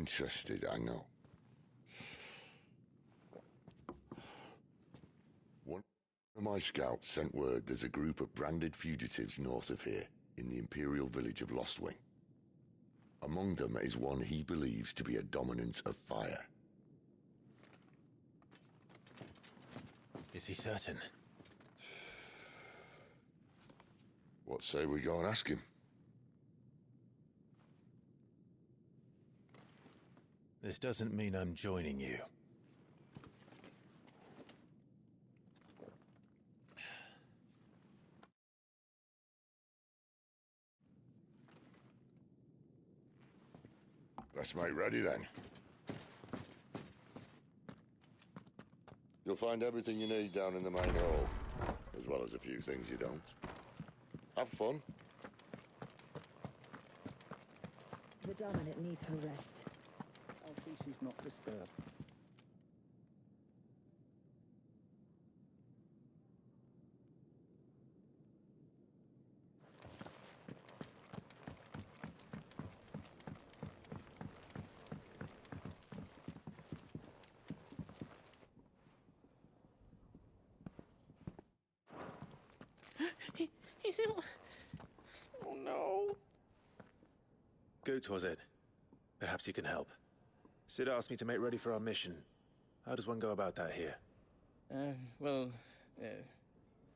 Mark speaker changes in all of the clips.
Speaker 1: interested, I know. One of my scouts sent word there's a group of branded fugitives north of here, in the Imperial village of Lostwing. Among them is one he believes to be a dominant of fire.
Speaker 2: Is he certain?
Speaker 1: What say we go and ask him?
Speaker 2: This doesn't mean I'm joining you.
Speaker 1: Let's make ready then. You'll find everything you need down in the main hall, as well as a few things you don't. Have fun.
Speaker 3: The dominant needs her rest.
Speaker 4: I'll see she's not disturbed.
Speaker 5: He's ill. Oh no.
Speaker 2: Goots, was it? Perhaps you can help. Sid asked me to make ready for our mission. How does one go about that here?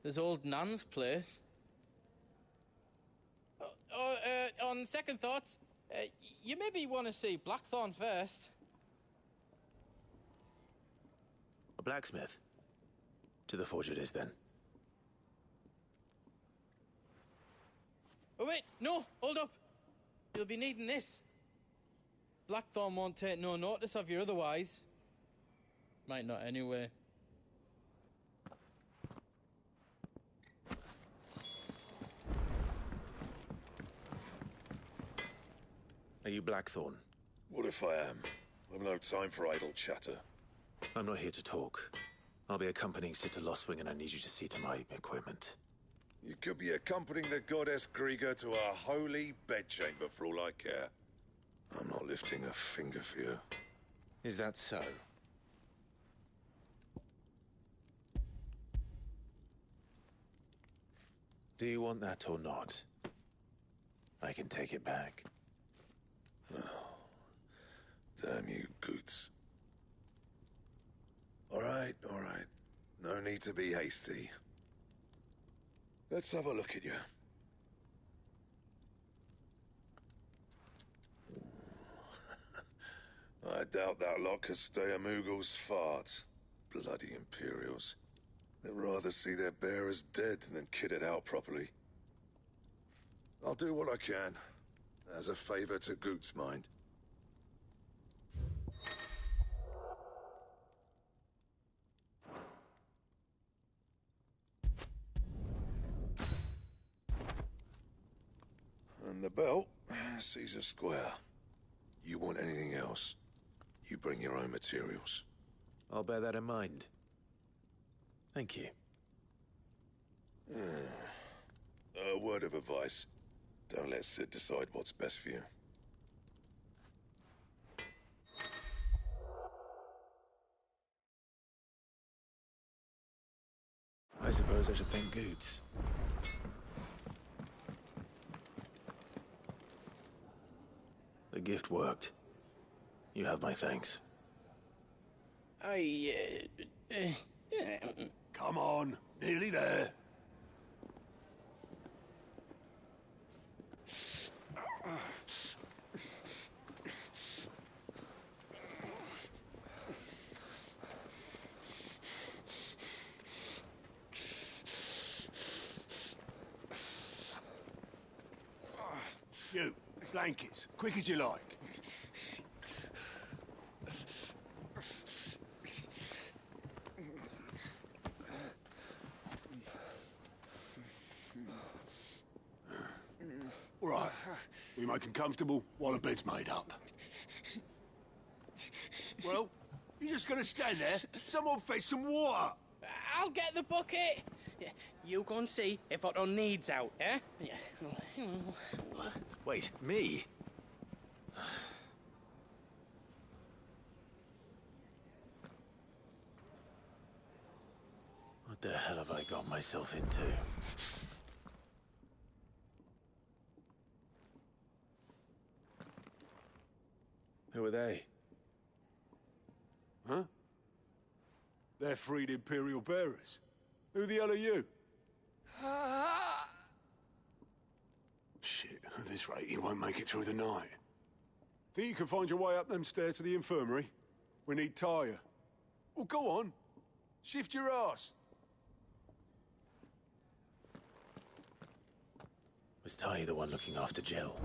Speaker 5: There's old Nan's place. On second thoughts, you maybe want to see Blackthorn first.
Speaker 2: A blacksmith? To the forge it is, then.
Speaker 5: Oh wait, no, hold up. You'll be needing this. Blackthorn won't take no notice of you otherwise. Might not anyway.
Speaker 2: Are you Blackthorn?
Speaker 6: What if I am? I've no time for idle chatter.
Speaker 2: I'm not here to talk. I'll be accompanying Sid to Lostwing, and I need you to see to my equipment.
Speaker 6: You could be accompanying the goddess Krieger to our holy bedchamber for all I care. I'm not lifting a finger for you.
Speaker 2: Is that so? Do you want that or not? I can take it back.
Speaker 6: Oh, damn you, Goots. All right. No need to be hasty. Let's have a look at you. I doubt that lot could stay a Moogle's fart. Bloody Imperials. They'd rather see their bearers dead than kitted out properly. I'll do what I can, as a favor to Goot's mind. And the belt, Caesar Square. You want anything else, you bring your own materials.
Speaker 2: I'll bear that in mind. Thank you.
Speaker 6: A word of advice. Don't let Sid decide what's best for you.
Speaker 2: I suppose I should thank Goots. The gift worked. You have my thanks.
Speaker 6: Come on, nearly there.
Speaker 7: You, blankets, quick as you like. All right, we make 'em comfortable while the bed's made up. Well, you just gonna stand there? Someone fetch some water.
Speaker 5: I'll get the bucket. You go and see if Otto needs out, eh?
Speaker 2: Wait, me? the hell have I got myself into? Who are they?
Speaker 7: Huh? They're freed Imperial bearers. Who the hell are you? Shit, at this rate, he won't make it through the night. Think you can find your way up them stairs to the infirmary? We need Tyre. Well, go on. Shift your ass.
Speaker 2: Was Ty the one looking after Jill?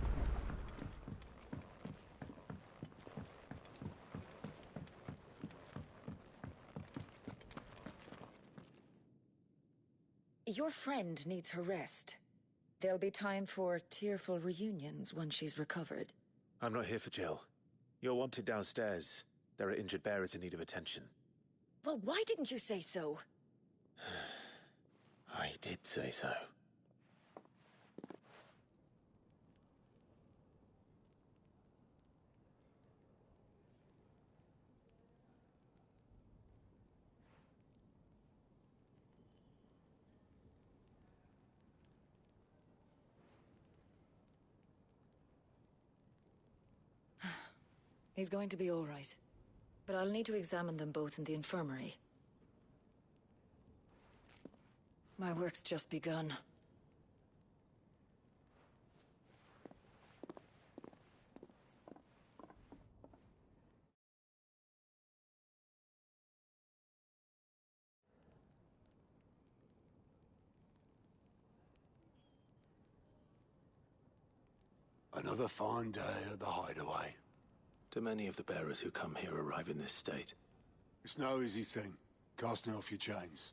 Speaker 3: Your friend needs her rest. There'll be time for tearful reunions once she's recovered.
Speaker 2: I'm not here for Jill. You're wanted downstairs. There are injured bearers in need of attention.
Speaker 3: Well, why didn't you say so?
Speaker 2: I did say so.
Speaker 3: He's going to be all right. But I'll need to examine them both in the infirmary. My work's just begun.
Speaker 7: Another fine day at the hideaway.
Speaker 2: Do many of the bearers who come here arrive in this state?
Speaker 7: It's no easy thing, casting off your chains.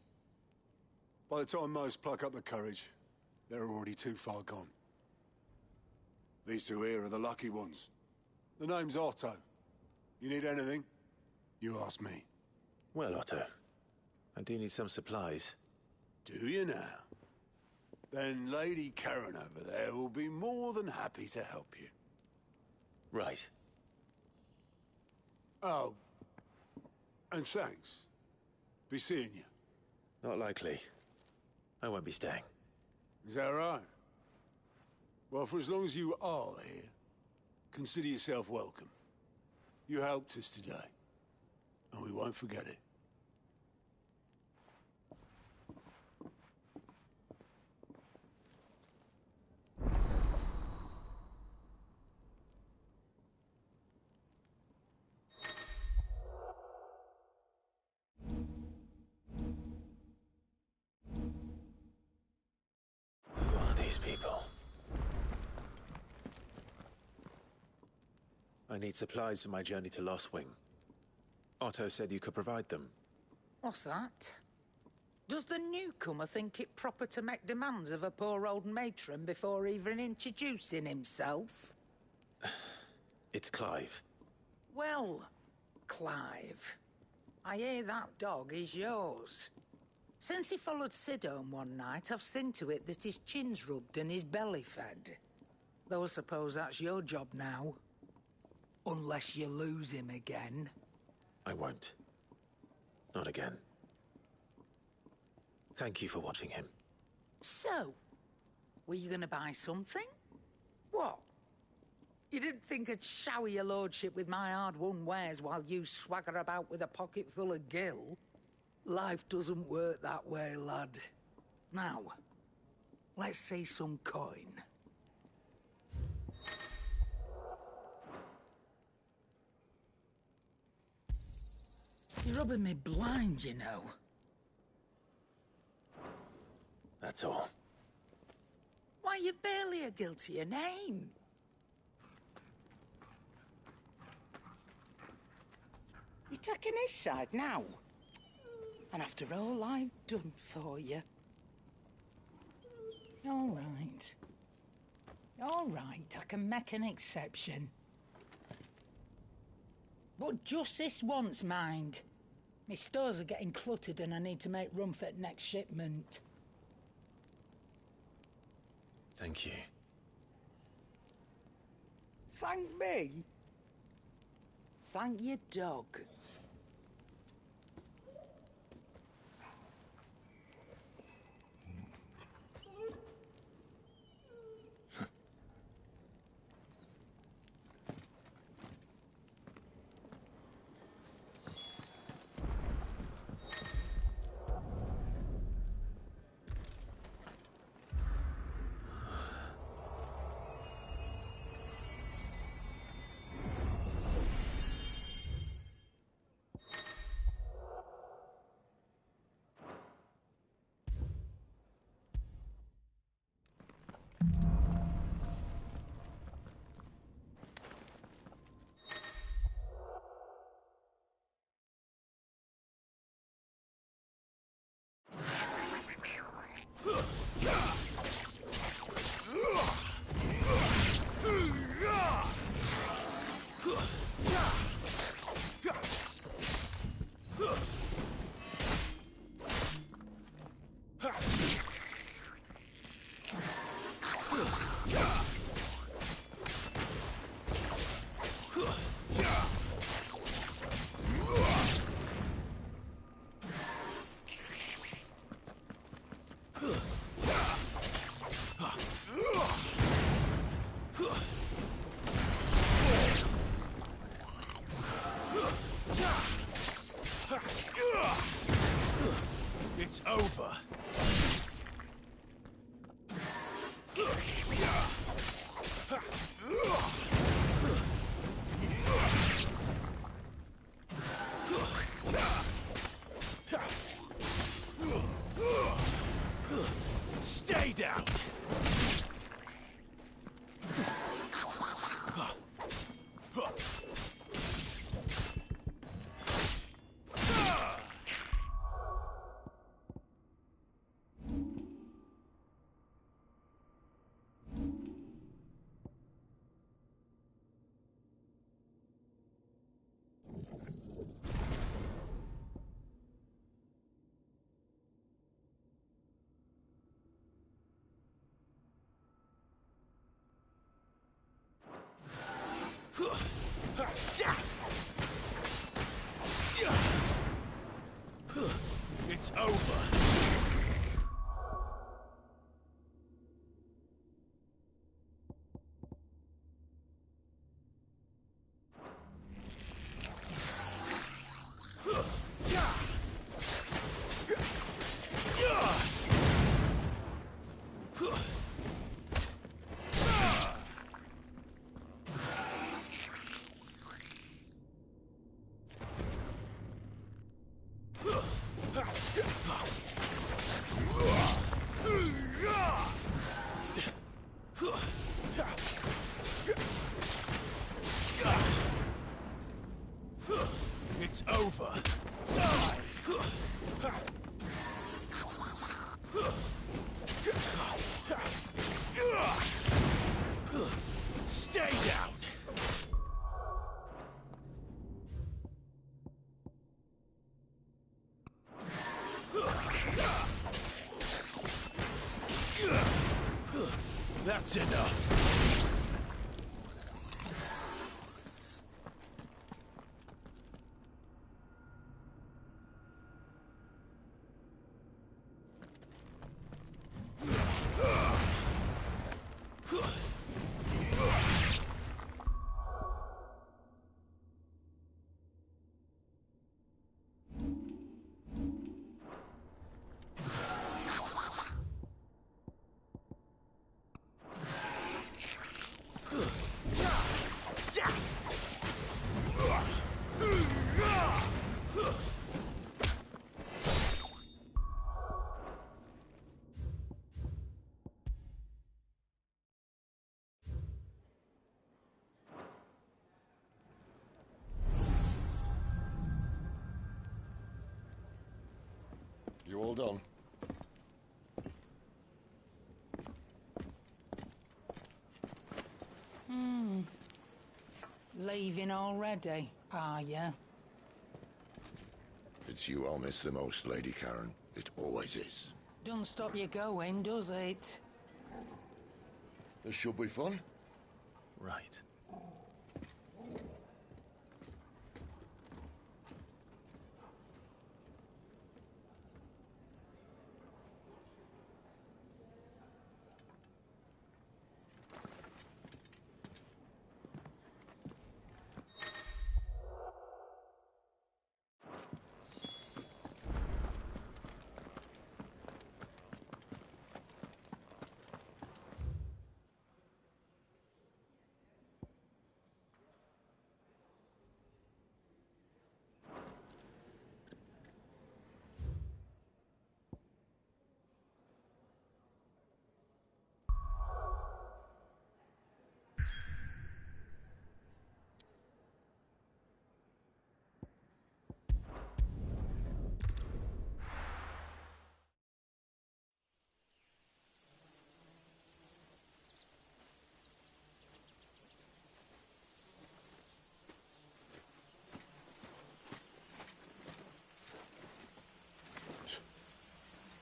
Speaker 7: By the time most pluck up the courage, they're already too far gone. These two here are the lucky ones. The name's Otto. You need anything? You ask me.
Speaker 2: Well, Otto, I do need some supplies.
Speaker 7: Do you now? Then Lady Karen over there will be more than happy to help you.
Speaker 2: Right.
Speaker 7: Oh, and thanks. Be seeing you.
Speaker 2: Not likely. I won't be staying.
Speaker 7: Is that right? Well, for as long as you are here, consider yourself welcome. You helped us today, and we won't forget it.
Speaker 2: Who are these people? I need supplies for my journey to Lost Wing. Otto said you could provide them.
Speaker 8: What's that? Does the newcomer think it proper to make demands of a poor old matron before even introducing himself?
Speaker 2: It's Clive.
Speaker 8: Well, Clive, I hear that dog is yours. Since he followed Sid home one night, I've seen to it that his chin's rubbed and his belly fed. Though I suppose that's your job now. Unless you lose him again.
Speaker 2: I won't. Not again. Thank you for watching him.
Speaker 8: So, were you gonna buy something? What? You didn't think I'd shower your lordship with my hard-won wares while you swagger about with a pocket full of gil? Life doesn't work that way, lad. Now, let's see some coin. You're rubbing me blind, you know.
Speaker 2: That's all.
Speaker 8: Why, you've barely a gil to your name. You're taking his side now. And after all I've done for you. All right. All right, I can make an exception. But just this once, mind. My stores are getting cluttered and I need to make room for the next shipment.
Speaker 2: Thank you.
Speaker 8: Thank me? Thank your dog.
Speaker 2: It's over. Stay down. It's over. It's over. Stay down. That's enough.
Speaker 1: You all done?
Speaker 8: Leaving already, are ya?
Speaker 1: It's you I'll miss the most, Lady Karen. It always is.
Speaker 8: Don't stop you going, does it?
Speaker 1: This should be fun.
Speaker 2: Right.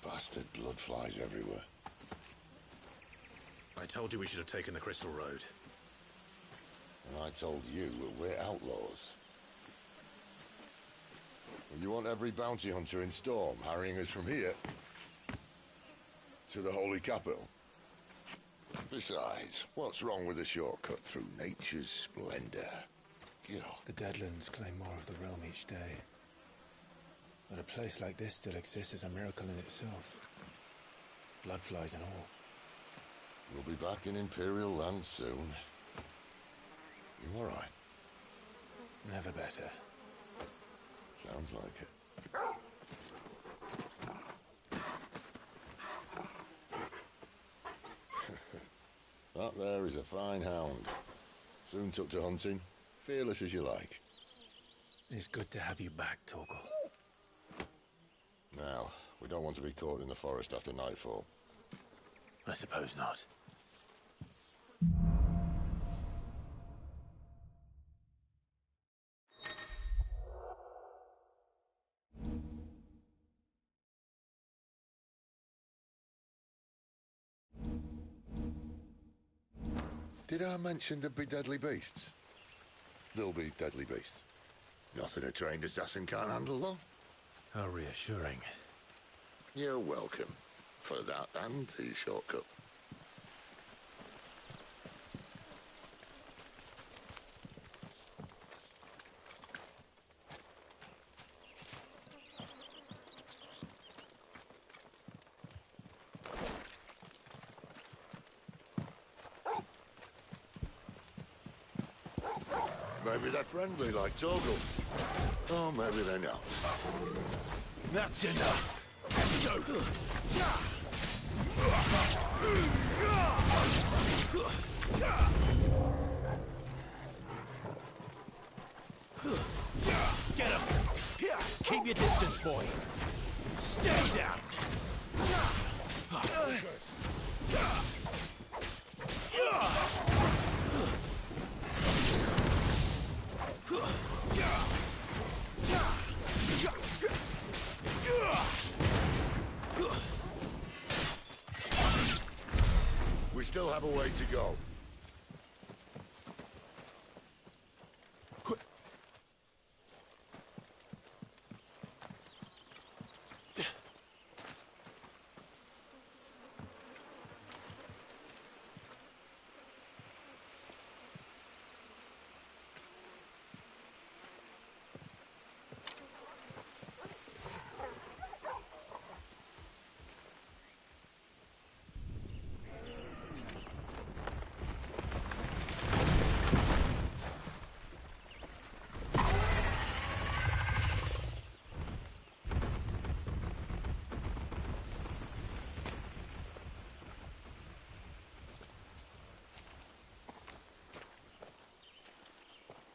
Speaker 1: Bastard blood flies everywhere.
Speaker 2: I told you we should have taken the Crystal Road.
Speaker 1: And I told you we're outlaws. You want every bounty hunter in Storm harrying us from here to the Holy Capital? Besides, what's wrong with a shortcut through nature's splendor? You know.
Speaker 2: The Deadlands claim more of the realm each day. That a place like this still exists is a miracle in itself. Bloodflies and all.
Speaker 1: We'll be back in Imperial land soon. You all right?
Speaker 2: Never better.
Speaker 1: Sounds like it. That there is a fine hound. Soon took to hunting. Fearless as you like.
Speaker 2: It's good to have you back, Torgal.
Speaker 1: Now, we don't want to be caught in the forest after nightfall.
Speaker 2: I suppose not.
Speaker 1: Did I mention there'd be deadly beasts? There'll be deadly beasts. Nothing a trained assassin can't handle, though.
Speaker 2: How reassuring.
Speaker 1: You're welcome. For that and the shortcut. Maybe they're friendly like Torgal. Or maybe they're not.
Speaker 2: That's enough. Get him! Keep your distance, boy. Stay down.
Speaker 1: We still have a way to go.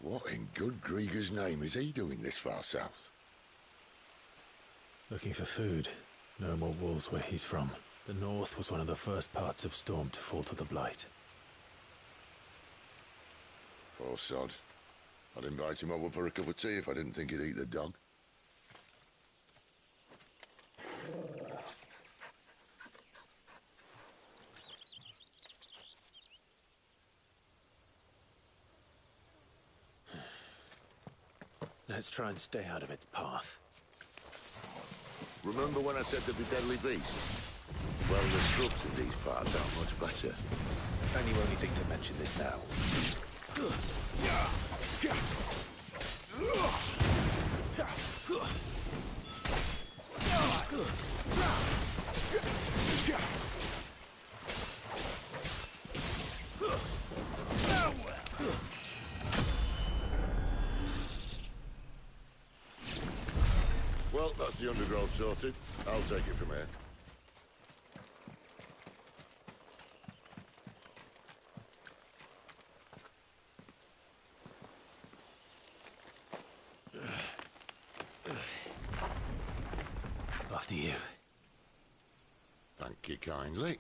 Speaker 1: What in good Grieger's name is he doing this far south?
Speaker 2: Looking for food. No more wolves where he's from. The north was one of the first parts of Storm to fall to the Blight.
Speaker 1: Poor sod. I'd invite him over for a cup of tea if I didn't think he'd eat the dog.
Speaker 2: Let's try and stay out of its path.
Speaker 1: Remember when I said there'd be deadly beasts? Well, the shrubs in these parts aren't much better.
Speaker 2: And you only think to mention this now.
Speaker 1: Well, that's the undergrowth sorted. I'll take it from here.
Speaker 2: After you.
Speaker 1: Thank you kindly.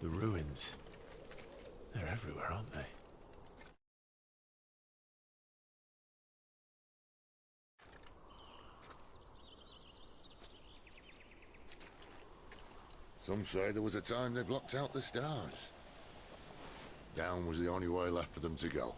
Speaker 2: The ruins. They're everywhere, aren't they?
Speaker 1: Some say there was a time they blocked out the stars. Down was the only way left for them to go.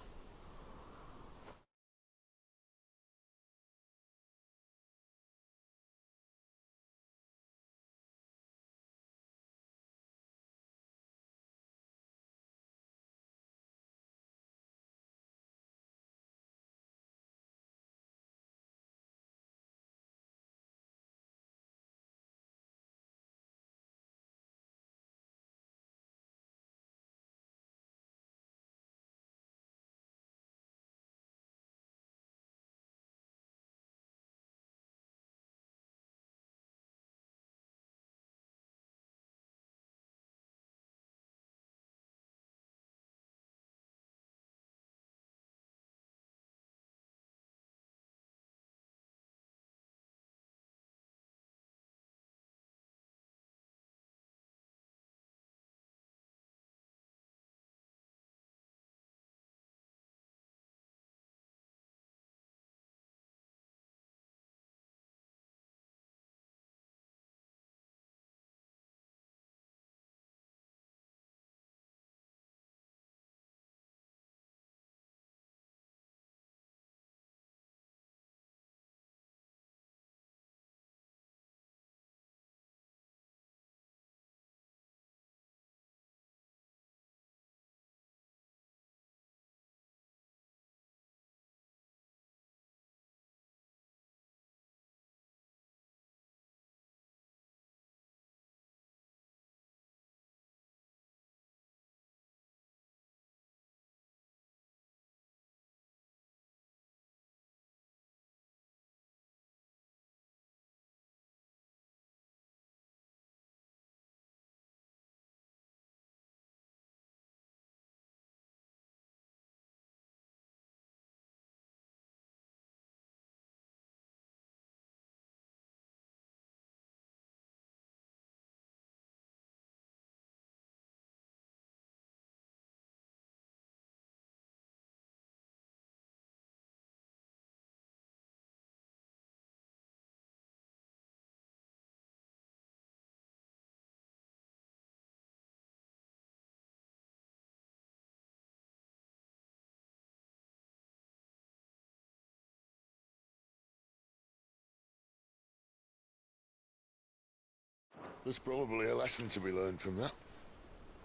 Speaker 1: There's probably a lesson to be learned from that.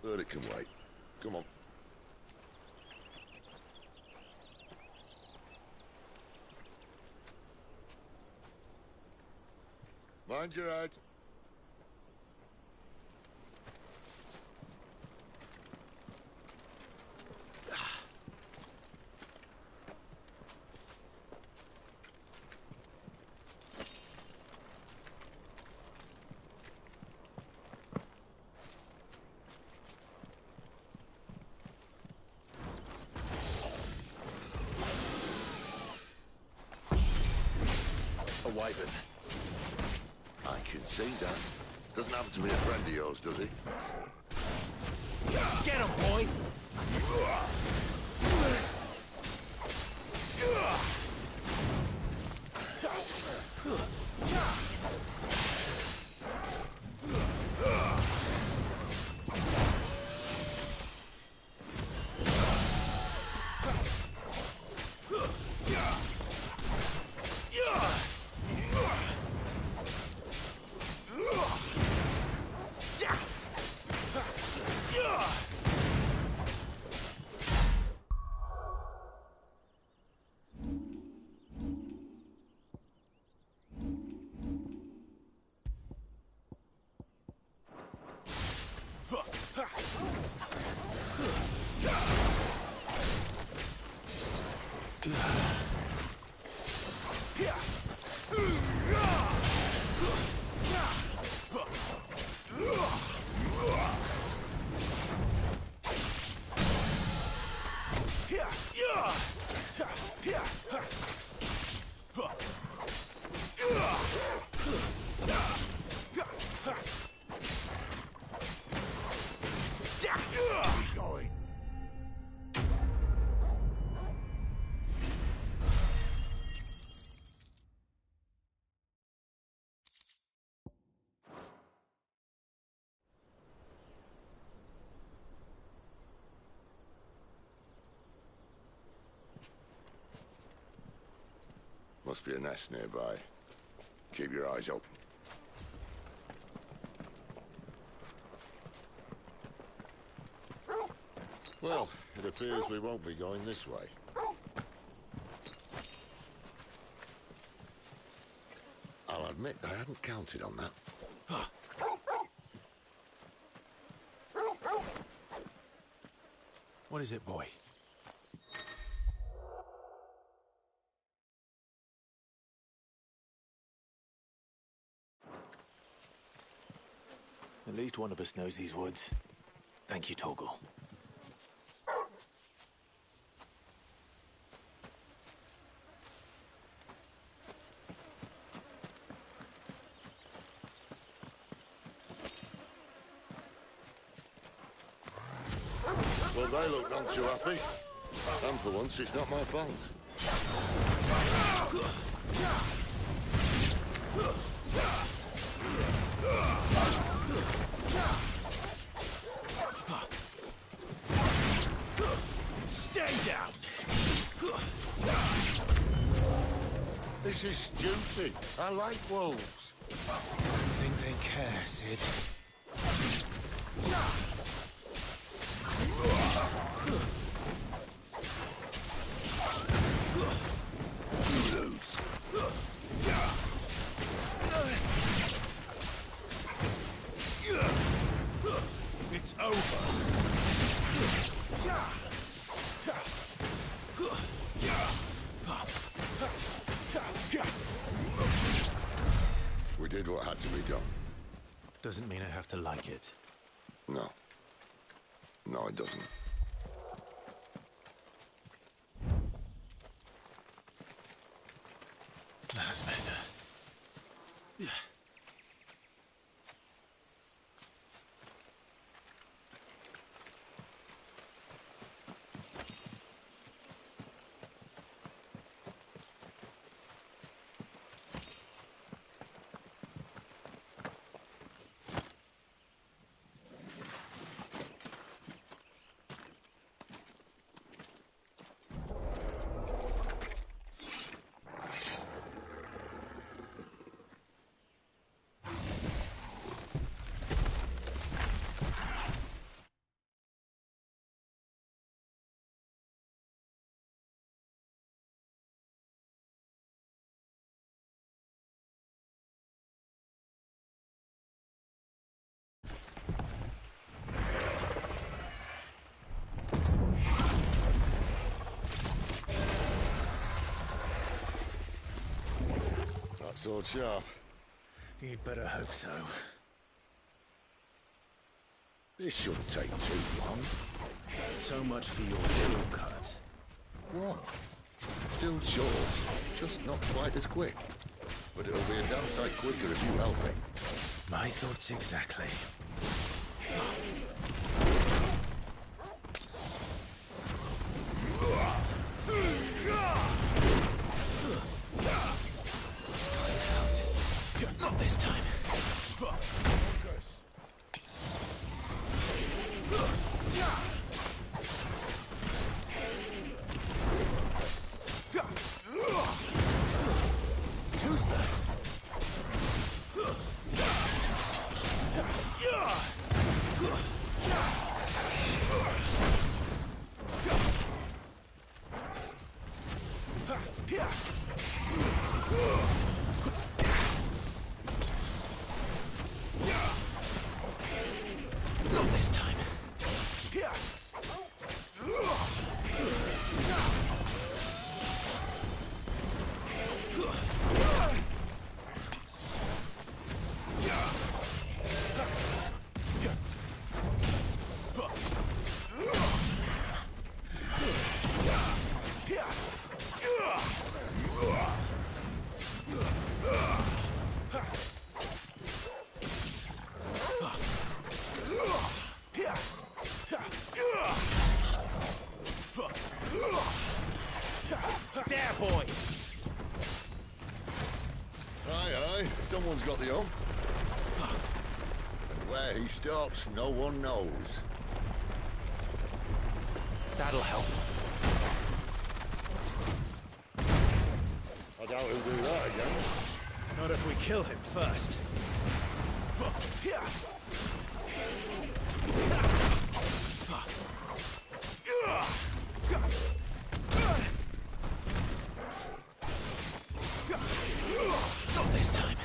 Speaker 1: But it can wait. Come on. Mind your head.
Speaker 2: A wyvern.
Speaker 1: I can see that. Doesn't happen to be a friend of yours, does he?
Speaker 2: Get him, boy!
Speaker 1: Must be a nest nearby. Keep your eyes open. Well, it appears we won't be going this way. I'll admit I hadn't counted on that.
Speaker 2: What is it, boy? At least one of us knows these woods. Thank you, Torgal.
Speaker 1: Well, they look none too happy. And for once, it's not my fault.
Speaker 2: Stay down!
Speaker 1: This is stupid. I like wolves.
Speaker 2: I think they care, Sid. It's over.
Speaker 1: We did what had to be done.
Speaker 2: Doesn't mean I have to like it.
Speaker 1: No. No, it doesn't.
Speaker 2: That's better.
Speaker 1: sword sharp?
Speaker 2: You'd better hope so.
Speaker 1: This shouldn't take too long.
Speaker 2: So much for your shortcut.
Speaker 1: What? Still short, just not quite as quick. But it'll be a damn sight quicker if you help me.
Speaker 2: My thoughts exactly. Not this time. Too slow. Not this time. There, boy!
Speaker 1: Aye, someone's got the hump. And where he stops, no one knows.
Speaker 2: That'll help.
Speaker 1: I doubt he'll do that again.
Speaker 2: Not if we kill him first. Not this time.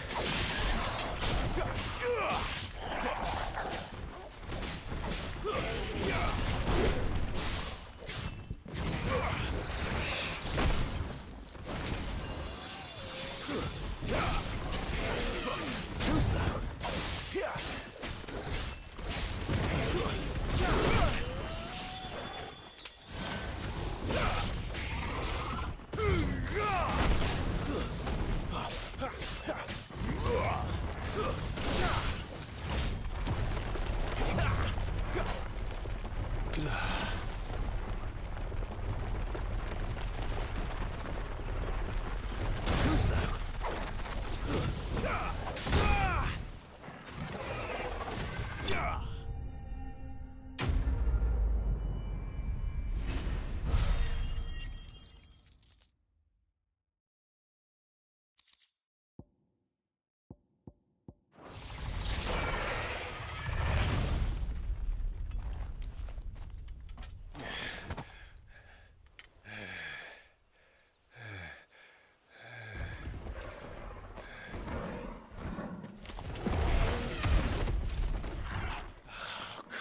Speaker 2: Too slow. Too slow.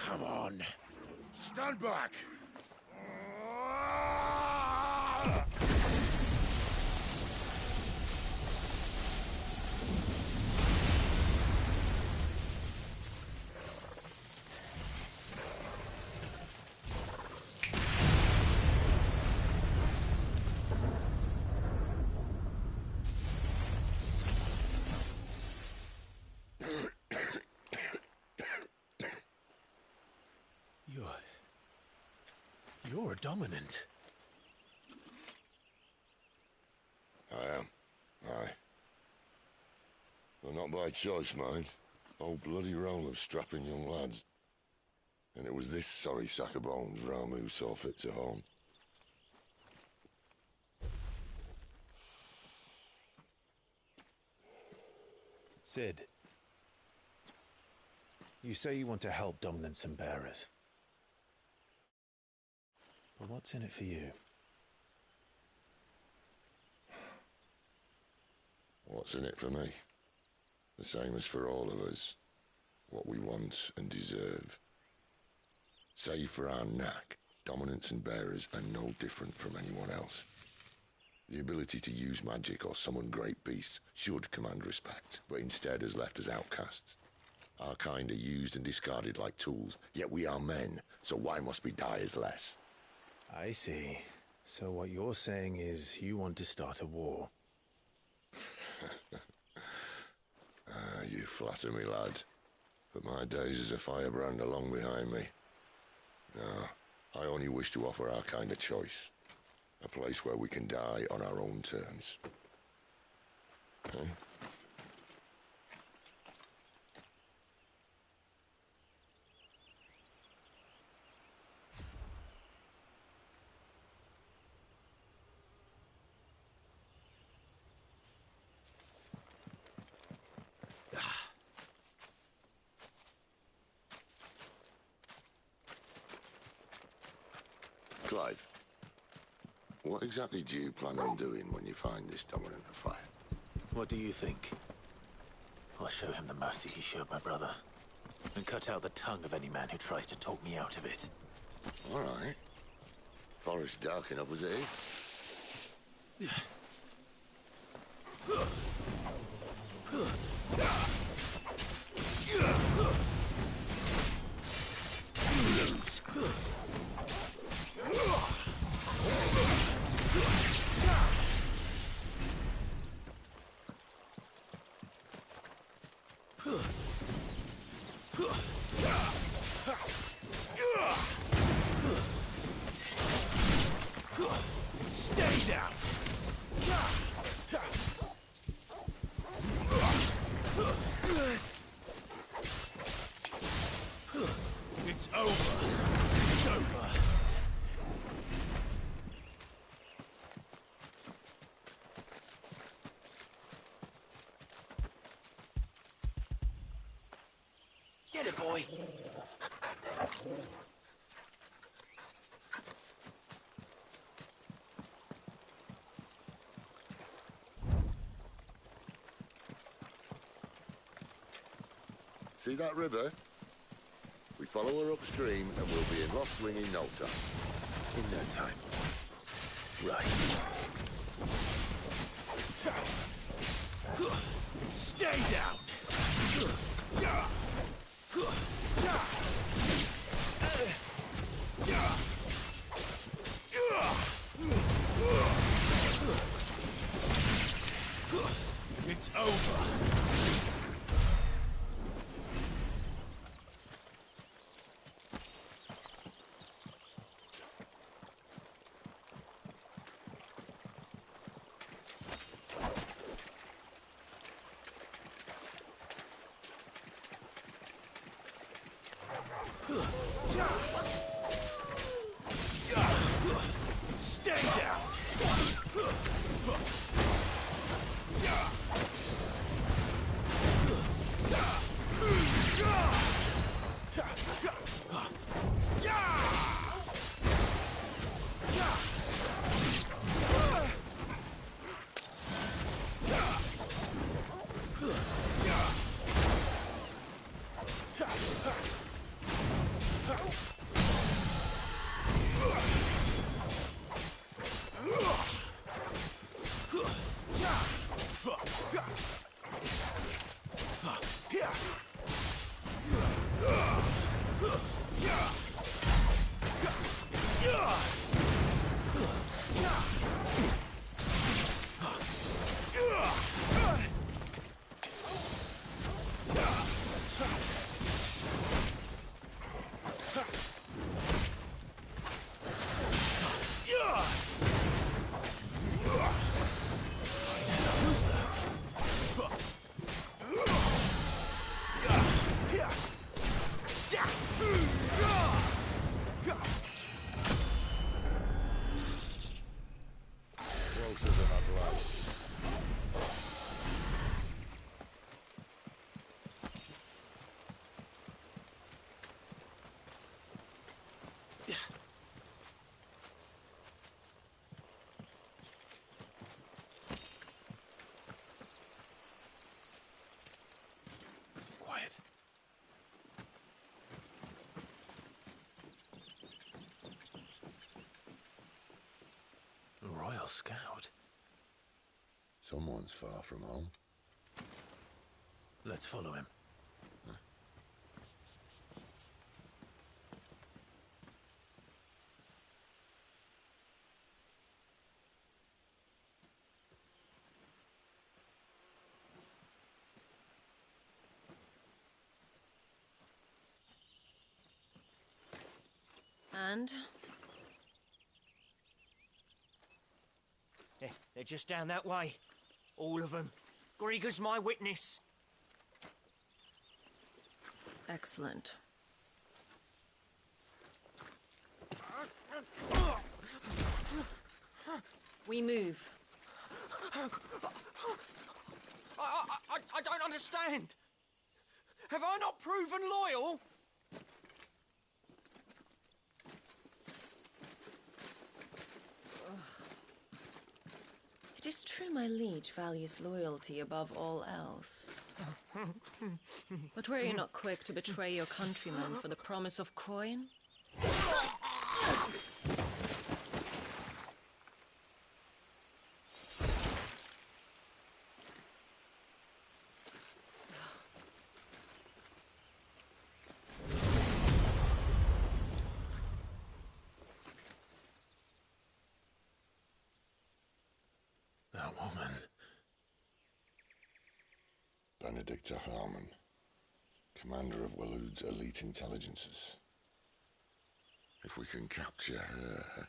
Speaker 2: Come on.
Speaker 1: Stand back!
Speaker 2: You're dominant.
Speaker 1: I am. Aye. Well, not by choice, mind. Whole bloody roll of strapping young lads. And it was this sorry sack of bones Ramu saw fit to home.
Speaker 2: Sid, you say you want to help dominants and bearers. But what's in it for you?
Speaker 1: What's in it for me? The same as for all of us. What we want and deserve. Save for our knack, dominants and bearers are no different from anyone else. The ability to use magic or summon great beasts should command respect, but instead has left us outcasts. Our kind are used and discarded like tools, yet we are men, so why must we die as less?
Speaker 2: I see. So what you're saying is you want to start a war.
Speaker 1: You flatter me, lad. But my days as a firebrand are long behind me. No, I only wish to offer our kind a choice. A place where we can die on our own terms. Okay? Clive, what exactly do you plan on doing when you find this dominant of fire?
Speaker 2: What do you think? I'll show him the mercy he showed my brother. And cut out the tongue of any man who tries to talk me out of it.
Speaker 1: All right. Forest dark enough as it is.
Speaker 2: Stay down! It's over. It's over. Get it, boy.
Speaker 1: See that river? We follow her upstream and we'll be in Lost Wing in no time.
Speaker 2: In no time. Right. Stay down! It's over. Stay down!
Speaker 1: Closer than I'd like.
Speaker 2: Quiet. A Royal Scout?
Speaker 1: Someone's far from home.
Speaker 2: Let's follow him.
Speaker 9: And?
Speaker 10: They're just down that way. All of them. Grieger's my witness.
Speaker 9: Excellent. We move.
Speaker 10: I don't understand. Have I not proven loyal?
Speaker 9: It is true my liege values loyalty above all else. But were you not quick to betray your countrymen for the promise of coin?
Speaker 2: That woman.
Speaker 1: Benedicta Harmon, commander of Waloed's elite intelligences. If we can capture her...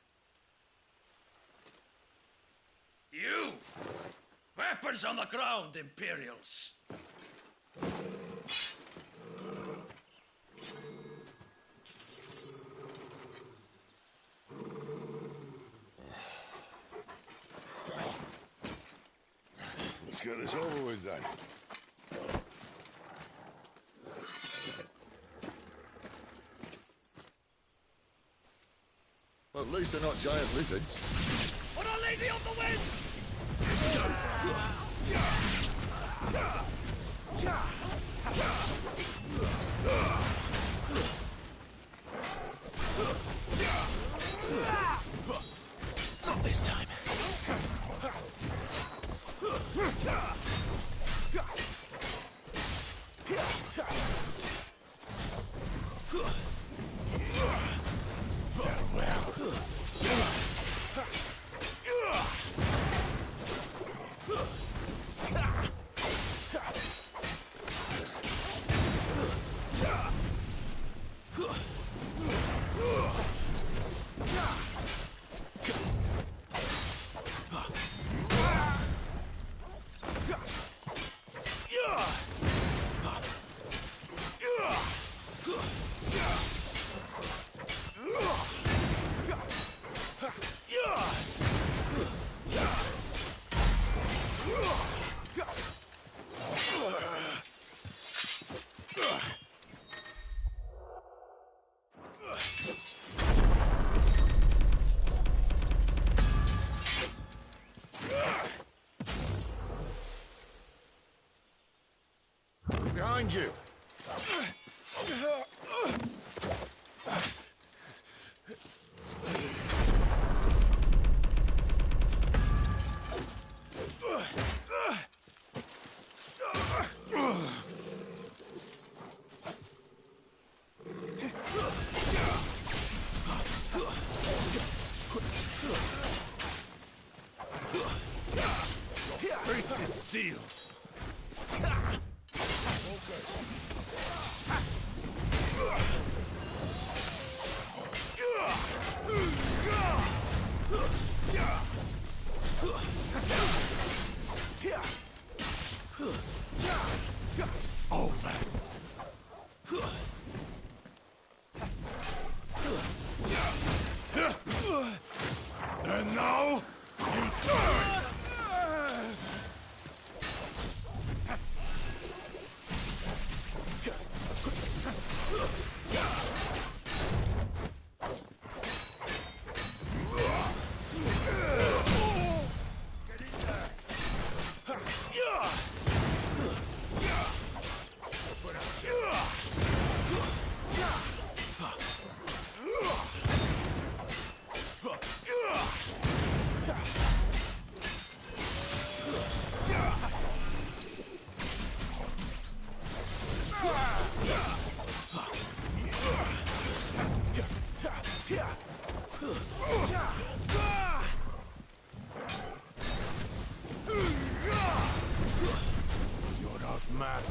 Speaker 11: You! Weapons on the ground, Imperials!
Speaker 1: Let's get this over with then. Well, at least they're not giant lizards.
Speaker 11: On Our Lady of the Wind!
Speaker 2: Not this time.
Speaker 1: Behind you!
Speaker 11: Fate is sealed. It's over. And now, you turn!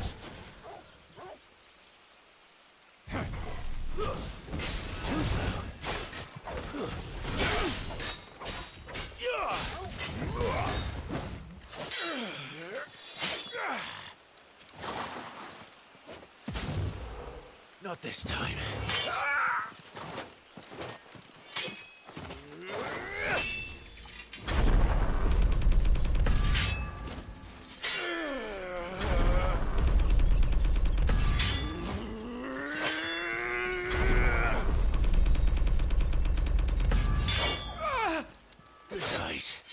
Speaker 11: lost.
Speaker 2: Too slow. Not this time. Good night.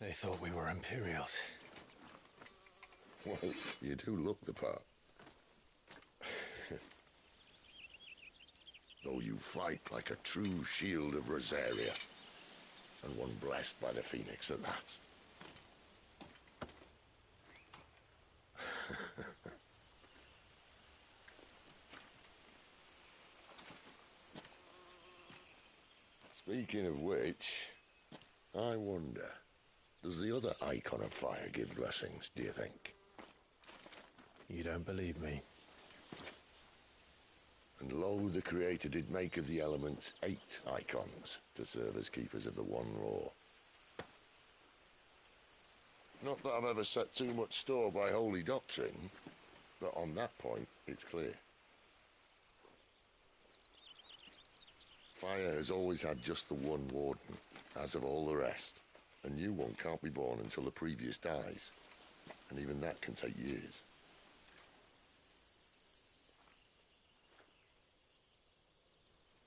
Speaker 2: They thought we were Imperials.
Speaker 1: Well, you do look the part. Though you fight like a true shield of Rosaria, and one blessed by the Phoenix at that. Speaking of which, I wonder, does the other icon of fire give blessings, do you think?
Speaker 2: You don't believe me?
Speaker 1: And lo, the Creator did make of the elements 8 icons to serve as keepers of the One Law. Not that I've ever set too much store by holy doctrine, but on that point, it's clear. Fire has always had just the one warden, as of all the rest. A new one can't be born until the previous dies, and even that can take years.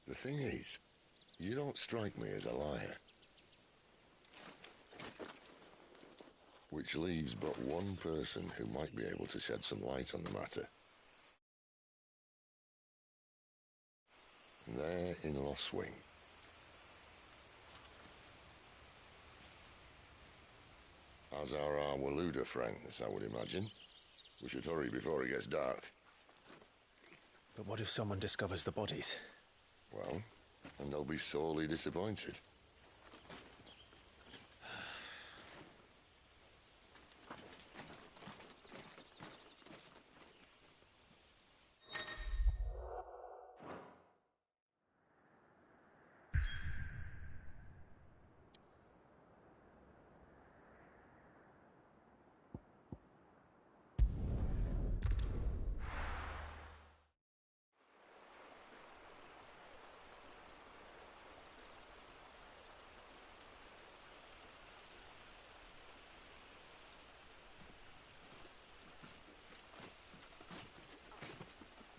Speaker 1: The thing is, you don't strike me as a liar. Which leaves but one person who might be able to shed some light on the matter. And there in Lost Wing. As are our Waluda friends, I would imagine. We should hurry before it gets dark.
Speaker 2: But what if someone discovers the bodies?
Speaker 1: Well, and they'll be sorely disappointed.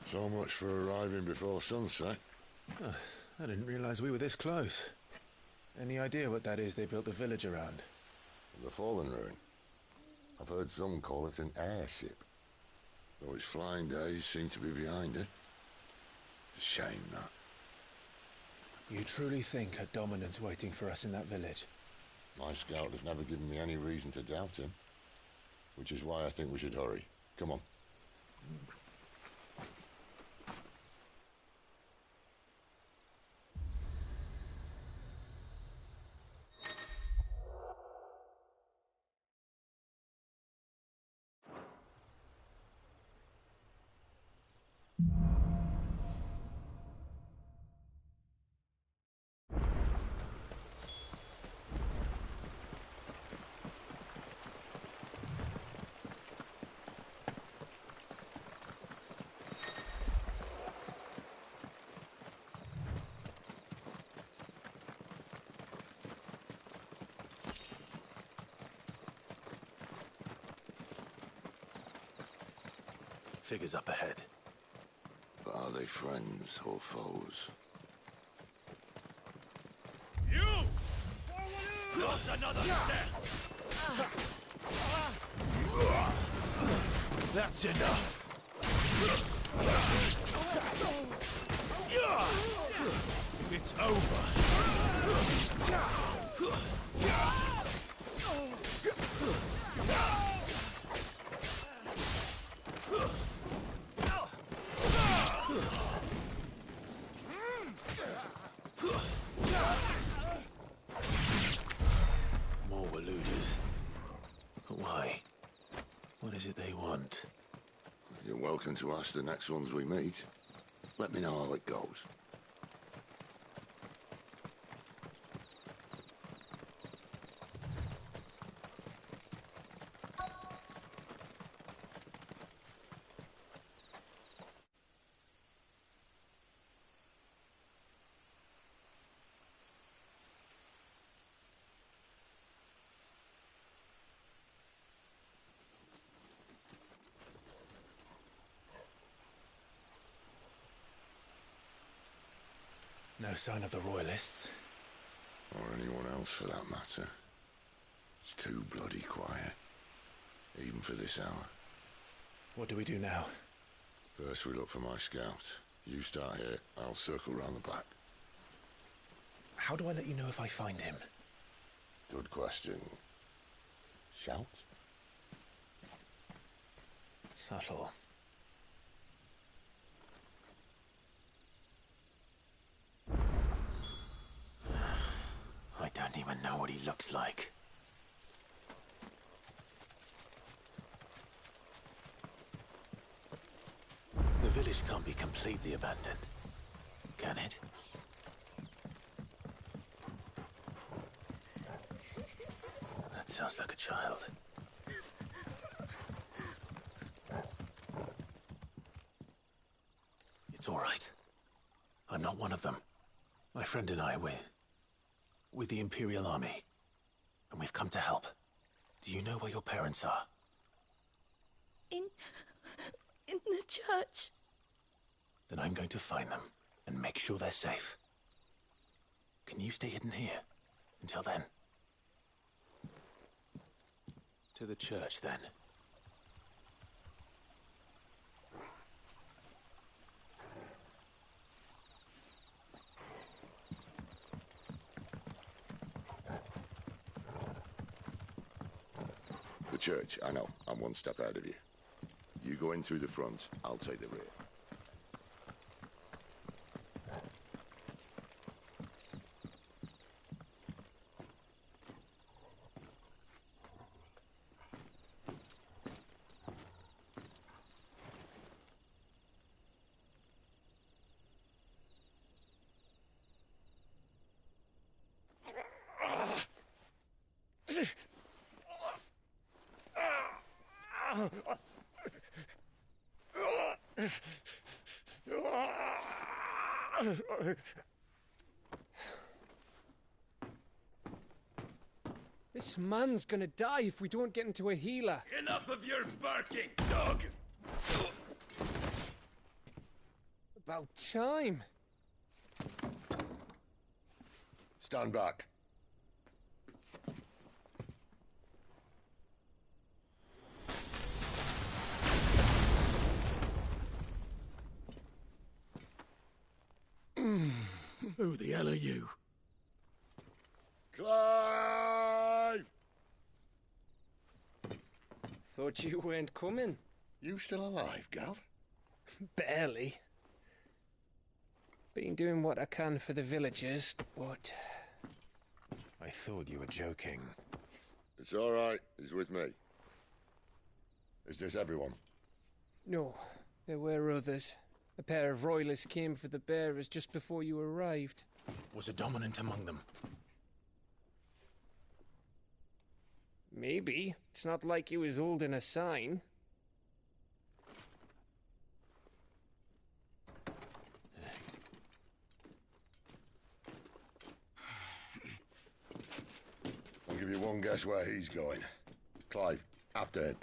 Speaker 1: So much for arriving before sunset.
Speaker 2: Oh, I didn't realize we were this close. Any idea what that is they built the village around?
Speaker 1: The Fallen Ruin. I've heard some call it an airship. Though its flying days seem to be behind it. It's a shame, that.
Speaker 2: You truly think a dominant's waiting for us in that village?
Speaker 1: My scout has never given me any reason to doubt him. Which is why I think we should hurry. Come on.
Speaker 2: Figures up ahead.
Speaker 1: But are they friends or foes?
Speaker 11: You! Not another step!
Speaker 2: That's enough!
Speaker 11: It's over.
Speaker 2: More were looters. But why? What is it they want?
Speaker 1: You're welcome to ask the next ones we meet. Let me know how it goes.
Speaker 2: No sign of the Royalists.
Speaker 1: Or anyone else for that matter. It's too bloody quiet. Even for this hour.
Speaker 2: What do we do now?
Speaker 1: First we look for my scouts. You start here, I'll circle round the back.
Speaker 2: How do I let you know if I find him?
Speaker 1: Good question. Shout?
Speaker 2: Subtle. I don't even know what he looks like. The village can't be completely abandoned, can it? That sounds like a child. It's all right. I'm not one of them. My friend and I, we're with the Imperial Army, and we've come to help. Do you know where your parents are?
Speaker 12: In the church.
Speaker 2: Then I'm going to find them and make sure they're safe. Can you stay hidden here until then? To the church, then.
Speaker 1: The church, I know. I'm one step ahead of you. You go in through the front, I'll take the rear.
Speaker 13: This man's gonna die if we don't get into a healer.
Speaker 11: Enough of your barking, dog!
Speaker 13: About time.
Speaker 1: Stand back.
Speaker 11: Who the hell are you?
Speaker 1: Clive!
Speaker 13: Thought you weren't coming.
Speaker 1: You still alive, Gav?
Speaker 13: Barely. Been doing what I can for the villagers, but...
Speaker 2: I thought you were joking.
Speaker 1: It's all right. He's with me. Is this everyone?
Speaker 13: No, there were others. A pair of royalists came for the bearers just before you arrived.
Speaker 2: Was a dominant among them?
Speaker 13: Maybe. It's not like he was holding a sign.
Speaker 1: I'll give you one guess where he's going. Clive, after him.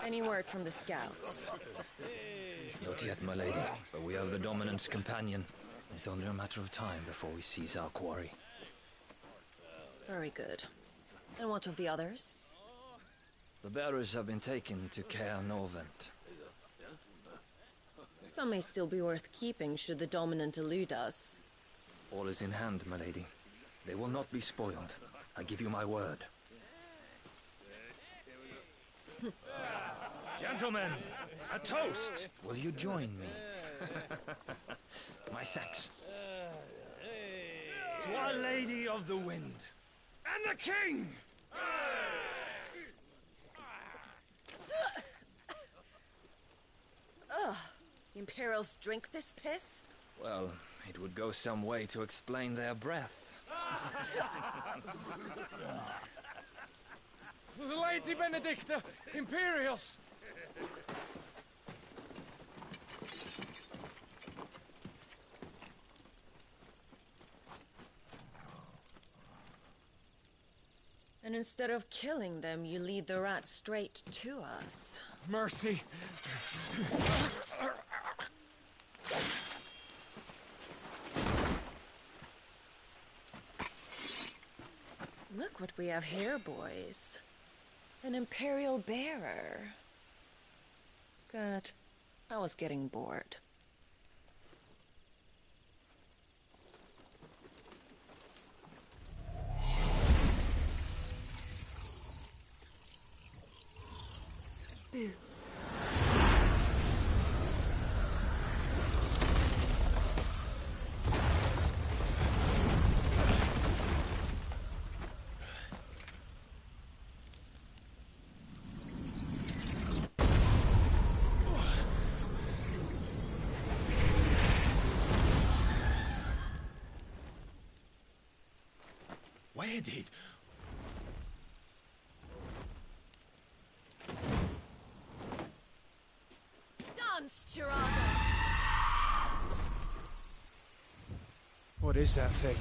Speaker 9: Any word from the scouts?
Speaker 14: Not yet, my lady, but we have the Dominant's companion. It's only a matter of time before we seize our quarry.
Speaker 9: Very good. And what of the others?
Speaker 14: The bearers have been taken to Caer Norvent.
Speaker 9: Some may still be worth keeping should the Dominant elude us.
Speaker 14: All is in hand, my lady. They will not be spoiled. I give you my word. Gentlemen, a toast! Will you join me? My thanks.
Speaker 11: To Our Lady of the Wind and the King!
Speaker 9: Ugh. The Imperials drink this piss?
Speaker 14: Well, it would go some way to explain their breath.
Speaker 13: Lady Benedicta! Imperials!
Speaker 9: And instead of killing them, you lead the rats straight to us.
Speaker 13: Mercy!
Speaker 9: Look what we have here, boys. An Imperial bearer. Good. I was getting bored. Boo.
Speaker 2: Where did...
Speaker 9: Dance, Gerardo!
Speaker 2: What is that thing?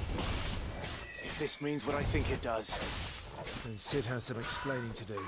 Speaker 2: If this means what I think it does, then Sid has some explaining to do.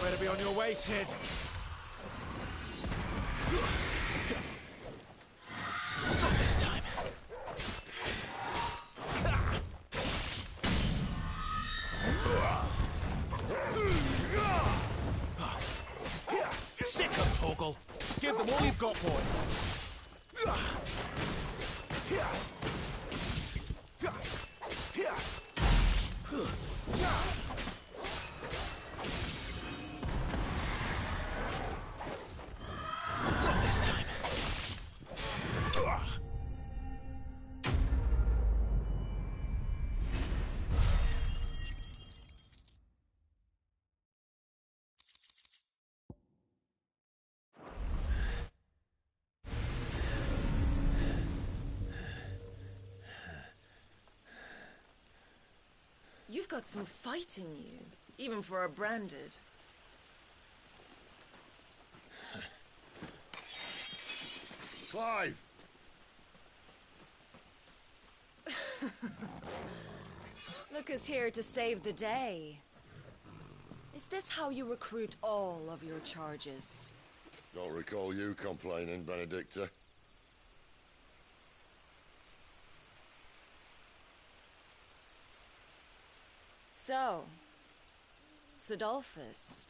Speaker 2: Better be on your way, Sid. Not this time. Sick of Torgal. Give them all you've got, boy. Not this time.
Speaker 9: You've got some fight in you, even for a branded.
Speaker 6: Clive!
Speaker 9: Look who's here to save the day. Is this how you recruit all of your charges?
Speaker 1: Don't recall you complaining, Benedicta.
Speaker 9: So, Sidolphus,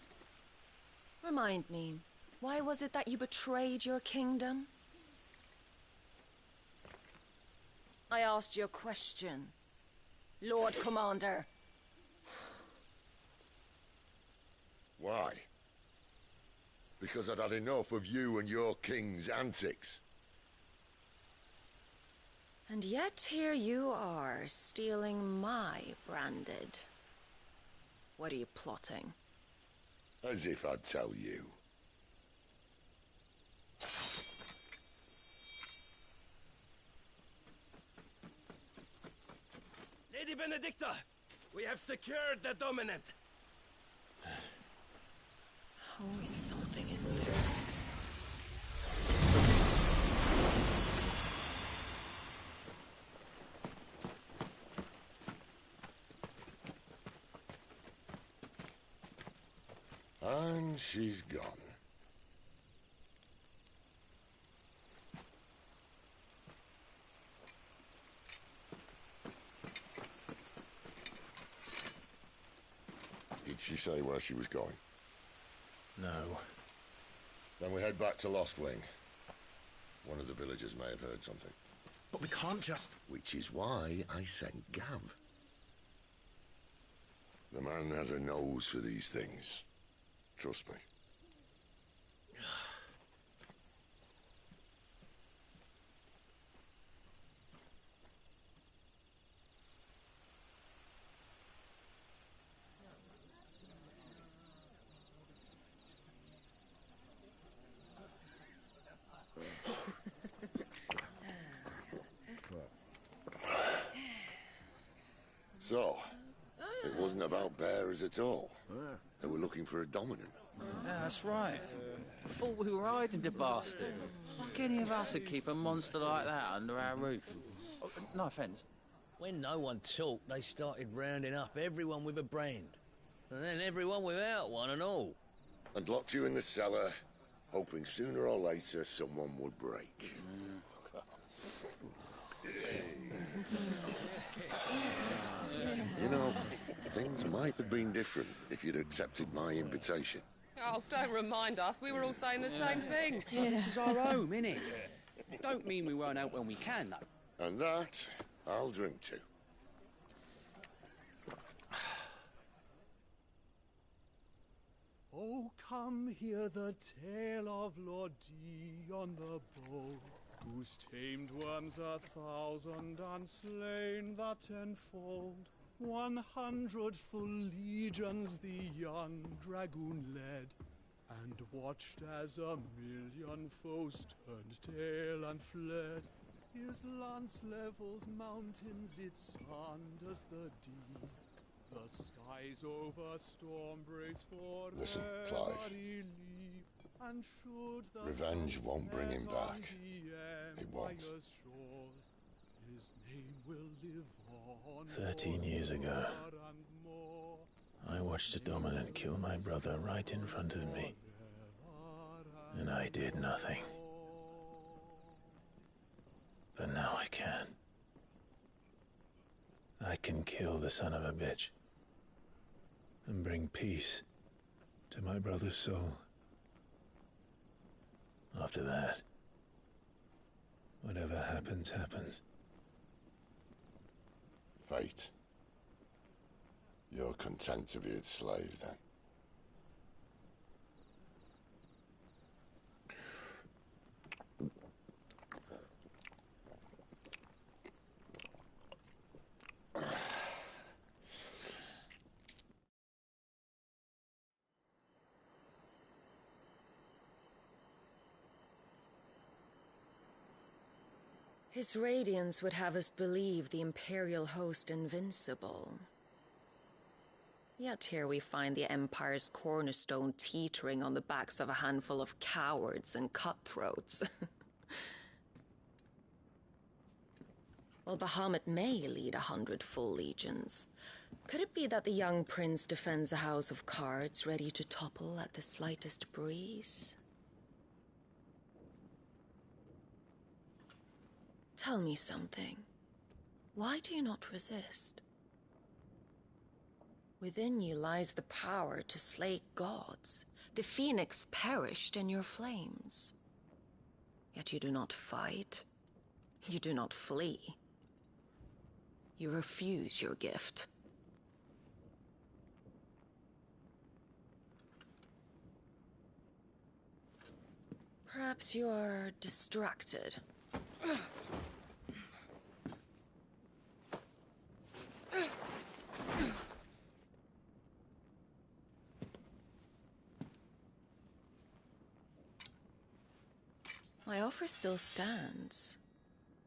Speaker 9: remind me, why was it that you betrayed your kingdom? I asked you a question, Lord Commander.
Speaker 1: Why? Because I'd had enough of you and your king's antics.
Speaker 9: And yet here you are, stealing my branded. What are you plotting?
Speaker 1: As if I'd tell you.
Speaker 11: Lady Benedicta, we have secured the dominant.
Speaker 9: Always something, isn't there?
Speaker 1: And she's gone. Did she say where she was going?
Speaker 2: No.
Speaker 1: Then we head back to Lost Wing. One of the villagers may have heard something.
Speaker 2: But we can't just...
Speaker 1: Which is why I sent Gav. The man has a nose for these things. Trust me. So, it wasn't about bearers at all. They were looking for a dominant.
Speaker 4: Yeah, that's right. Thought we were hiding the bastard. Like any of us would keep a monster like that under our roof. Oh, no offence.
Speaker 15: When no one talked, they started rounding up everyone with a brand. And then everyone without one and all.
Speaker 1: And locked you in the cellar, hoping sooner or later someone would break. You know, things might have been different if you'd accepted my invitation.
Speaker 16: Oh, don't remind us. We were all saying the same thing.
Speaker 17: Yeah, this is our home, innit? It don't mean we won't help when we can, though.
Speaker 1: And that, I'll drink to.
Speaker 18: Oh, come hear the tale of Lord D on the boat, whose tamed worms 1,000 and slain the tenfold. 100 full legions the young dragoon led, and watched as 1,000,000 foes turned tail and fled. His lance levels mountains, it sunders the deep. The skies over storm breaks for
Speaker 1: Listen, Clive.
Speaker 18: and should the
Speaker 1: Revenge
Speaker 18: sun
Speaker 1: won't bring him
Speaker 18: set on
Speaker 1: back.
Speaker 18: the
Speaker 1: It won't.
Speaker 18: empire's shores, his name will live on.
Speaker 2: 13 years ago, I watched a dominant kill my brother right in front of me. And I did nothing. But now I can. I can kill the son of a bitch. And bring peace to my brother's soul. After that, whatever happens, happens.
Speaker 1: Fate. You're content to be its slave, then?
Speaker 9: His radiance would have us believe the Imperial host invincible. Yet here we find the Empire's cornerstone teetering on the backs of a handful of cowards and cutthroats. Well, Bahamut may lead 100 full legions. Could it be that the young prince defends a house of cards ready to topple at the slightest breeze? Tell me something. Why do you not resist? Within you lies the power to slay gods. The phoenix perished in your flames. Yet you do not fight. You do not flee. You refuse your gift. Perhaps you are distracted. My offer still stands.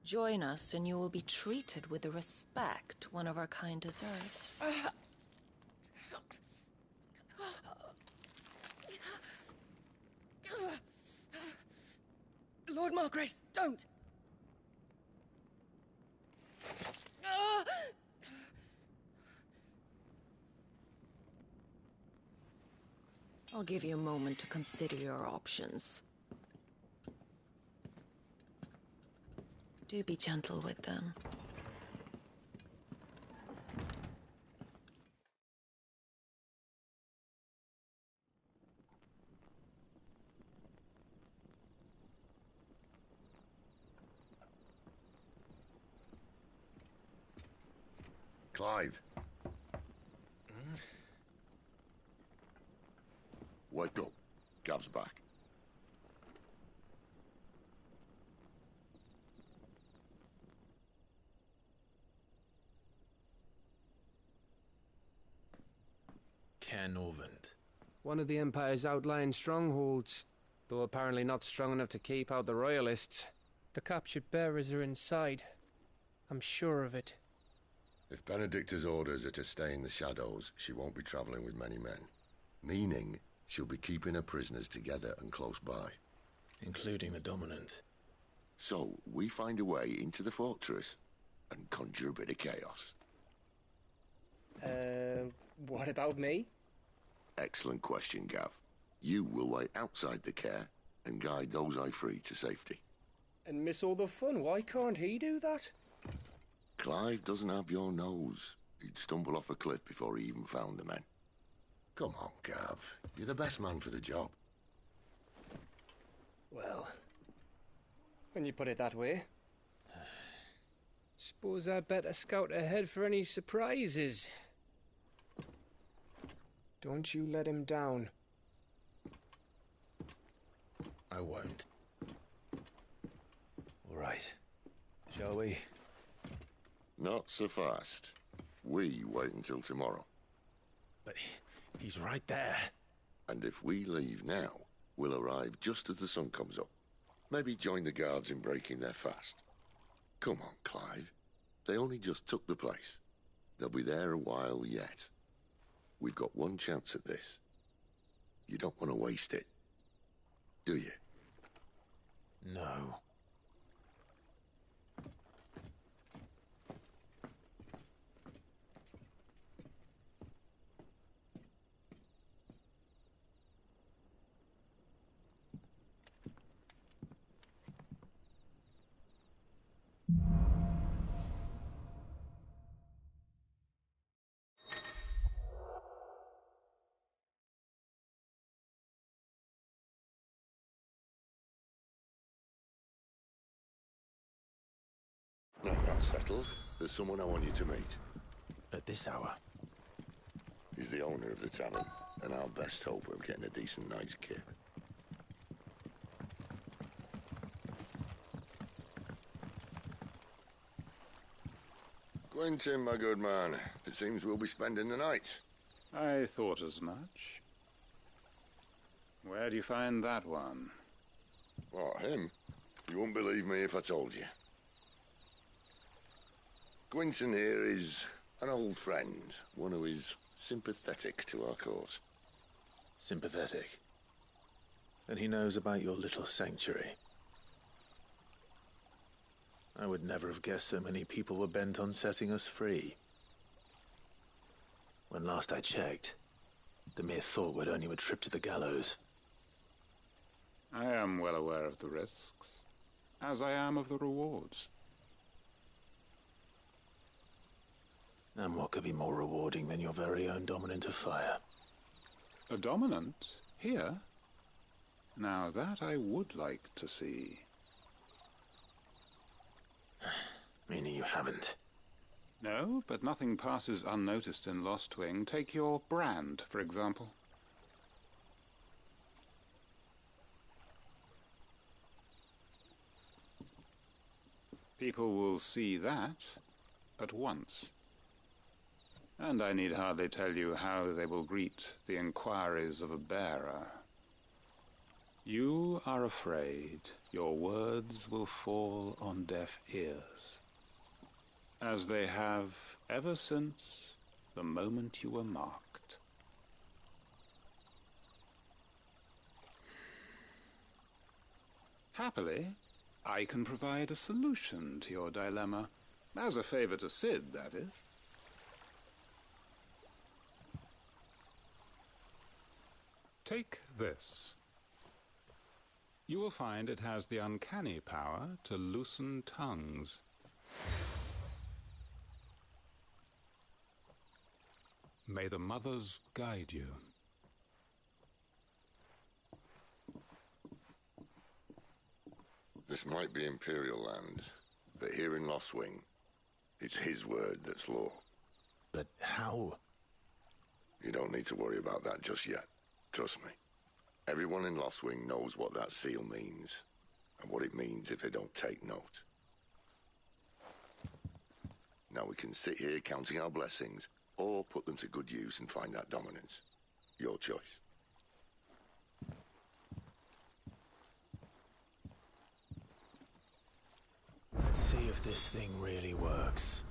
Speaker 9: Join us and you will be treated with the respect one of our kind deserves.
Speaker 12: Lord Margrace, don't!
Speaker 9: I'll give you a moment to consider your options. Do be gentle with them.
Speaker 1: Clive. Wake up. Gav's back.
Speaker 2: Caer Norvund.
Speaker 13: One of the Empire's outlying strongholds, though apparently not strong enough to keep out the Royalists. The captured bearers are inside. I'm sure of it.
Speaker 1: If Benedicta's orders are to stay in the shadows, she won't be traveling with many men. Meaning, she'll be keeping her prisoners together and close by.
Speaker 2: Including the Dominant.
Speaker 1: So, we find a way into the fortress and conjure a bit of chaos.
Speaker 13: What about me?
Speaker 1: Excellent question, Gav. You will wait outside the Caer and guide those I free to safety.
Speaker 13: And miss all the fun. Why can't he do that?
Speaker 1: Clive doesn't have your nose. He'd stumble off a cliff before he even found the men. Come on, Gav. You're the best man for the job.
Speaker 13: Well, when you put it that way. Suppose I'd better scout ahead for any surprises. Don't you let him down.
Speaker 2: I won't. All right. Shall we?
Speaker 1: Not so fast. We wait until tomorrow.
Speaker 2: But he's right there.
Speaker 1: And if we leave now, we'll arrive just as the sun comes up. Maybe join the guards in breaking their fast. Come on, Clive. They only just took the place. They'll be there a while yet. We've got one chance at this. You don't want to waste it, do you?
Speaker 2: No.
Speaker 1: No, that's settled. There's someone I want you to meet.
Speaker 2: At this hour?
Speaker 1: He's the owner of the tavern, and our best hope of getting a decent night's kip. Quentin, my good man. It seems we'll be spending the night.
Speaker 18: I thought as much. Where do you find that one?
Speaker 1: What, him? You wouldn't believe me if I told you. Quentin here is an old friend, one who is sympathetic to our cause.
Speaker 2: Sympathetic? Then he knows about your little sanctuary. I I would never have guessed so many people were bent on setting us free. When last I checked, the mere thought would earn you a trip to the gallows.
Speaker 19: I am well aware of the risks, as I am of the rewards.
Speaker 2: And what could be more rewarding than your very own dominant of fire?
Speaker 19: A dominant? Here? Now that I would like to see.
Speaker 2: Meaning you haven't?
Speaker 19: No, but nothing passes unnoticed in Lost Wing. Take your brand, for example. People will see that at once. And I need hardly tell you how they will greet the inquiries of a bearer. You are afraid your words will fall on deaf ears, as they have ever since the moment you were marked. Happily, I can provide a solution to your dilemma. As a favor to Sid, that is. Take this. You will find it has the uncanny power to loosen tongues. May the mothers guide you.
Speaker 1: This might be Imperial land, but here in Lost Wing, it's his word that's law.
Speaker 2: But how?
Speaker 1: You don't need to worry about that just yet. Trust me. Everyone in Lost Wing knows what that seal means, and what it means if they don't take note. Now we can sit here counting our blessings, or put them to good use and find that dominance. Your choice.
Speaker 2: Let's see if this thing really works.